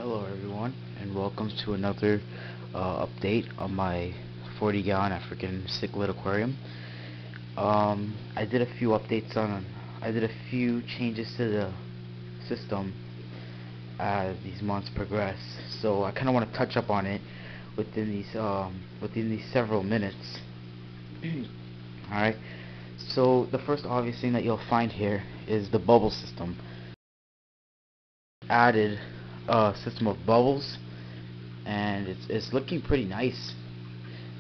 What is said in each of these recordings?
Hello everyone, and welcome to another update on my 40-gallon African cichlid aquarium. I did a few updates I did a few changes to the system as these months progress. So I kind of want to touch up on it within these several minutes. All right. So the first obvious thing that you'll find here is the bubble system. Added a system of bubbles, and it's looking pretty nice.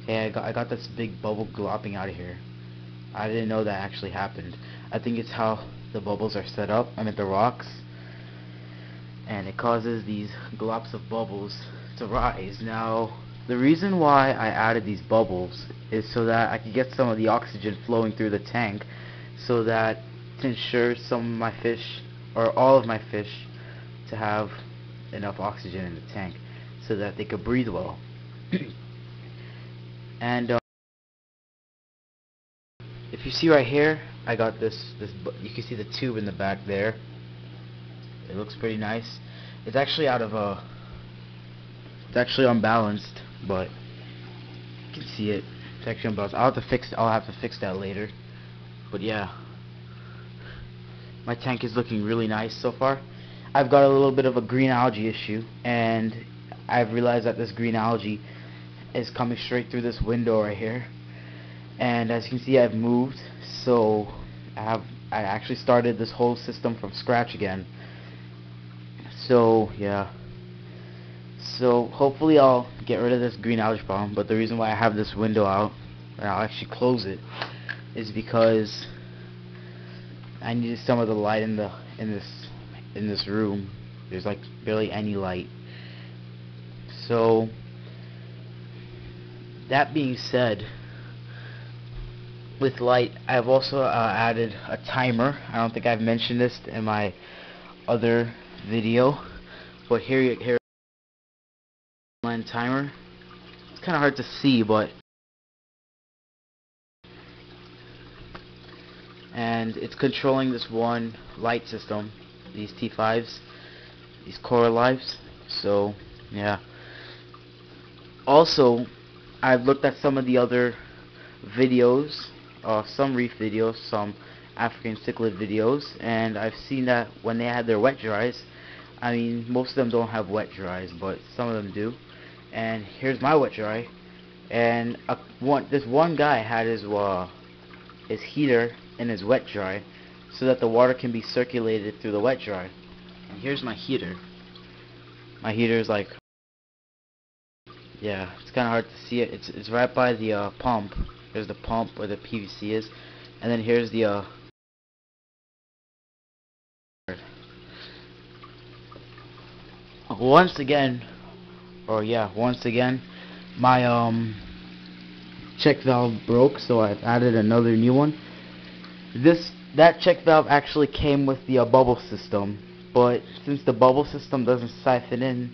Hey, I got this big bubble glopping out of here. I didn't know that actually happened. I think it's how the bubbles are set up. The rocks, and it causes these glops of bubbles to rise. Now, the reason why I added these bubbles is so that I could get some of the oxygen flowing through the tank, so that to ensure some of my fish, or all of my fish, to have enough oxygen in the tank so that they could breathe well. And if you see right here, I got this you can see the tube in the back there. It looks pretty nice. It's actually it's actually unbalanced, but you can see it. It's actually unbalanced. I'll have to fix that later. But yeah, my tank is looking really nice so far. I've got a little bit of a green algae issue, and I've realized that this green algae is coming straight through this window right here. And as you can see, I've moved, so I actually started this whole system from scratch again. So yeah, so hopefully I'll get rid of this green algae problem. But the reason why I have this window out, and I'll actually close it, is because I needed some of the light in this room. There's like barely any light. So that being said, with light, I've also added a timer. I don't think I've mentioned this in my other video, but here timer. It's kind of hard to see, but and it's controlling this one light system, these T5s, these Coral Lives. So yeah. Also, I've looked at some of the other videos, some reef videos, some African cichlid videos, and I've seen that when they had their wet dries, most of them don't have wet dries, but some of them do. And here's my wet dry, and this one guy had his heater in his wet dry, so that the water can be circulated through the wet dry. And here's my heater. My heater is like, yeah, it's kind of hard to see it. It's right by the pump. There's the pump where the PVC is, and then here's the once again, my check valve broke, so I've added another new one. That check valve actually came with the bubble system, but since the bubble system doesn't siphon in,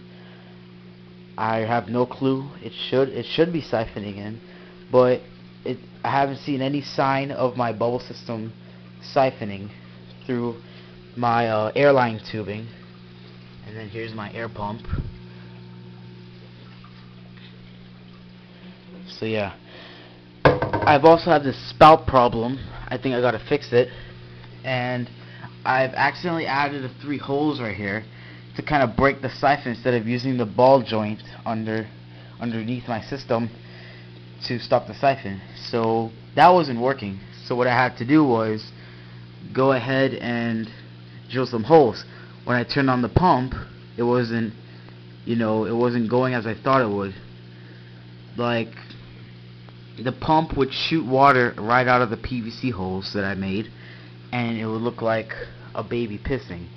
I have no clue. It should be siphoning in, but I haven't seen any sign of my bubble system siphoning through my airline tubing. And then here's my air pump. So yeah, I've also had this spout problem. I think I gotta fix it, and I've accidentally added 3 holes right here to kind of break the siphon instead of using the ball joint underneath my system to stop the siphon. So that wasn't working. So what I had to do was go ahead and drill some holes. When I turned on the pump, it wasn't going as I thought it would. Like, the pump would shoot water right out of the PVC holes that I made, and it would look like a baby pissing.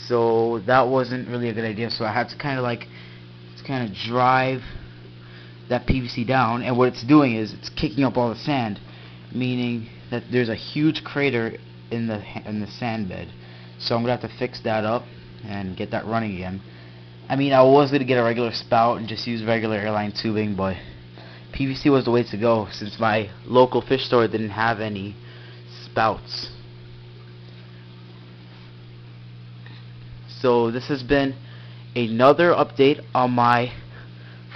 So that wasn't really a good idea. So I had to kind of drive that PVC down, and what it's doing is it's kicking up all the sand, meaning that there's a huge crater in the sand bed. So I'm gonna have to fix that up and get that running again. I was gonna get a regular spout and just use regular airline tubing, but PVC was the way to go since my local fish store didn't have any spouts. So this has been another update on my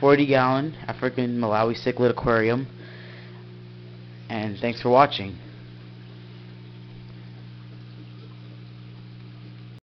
40-gallon African Malawi cichlid aquarium. And thanks for watching.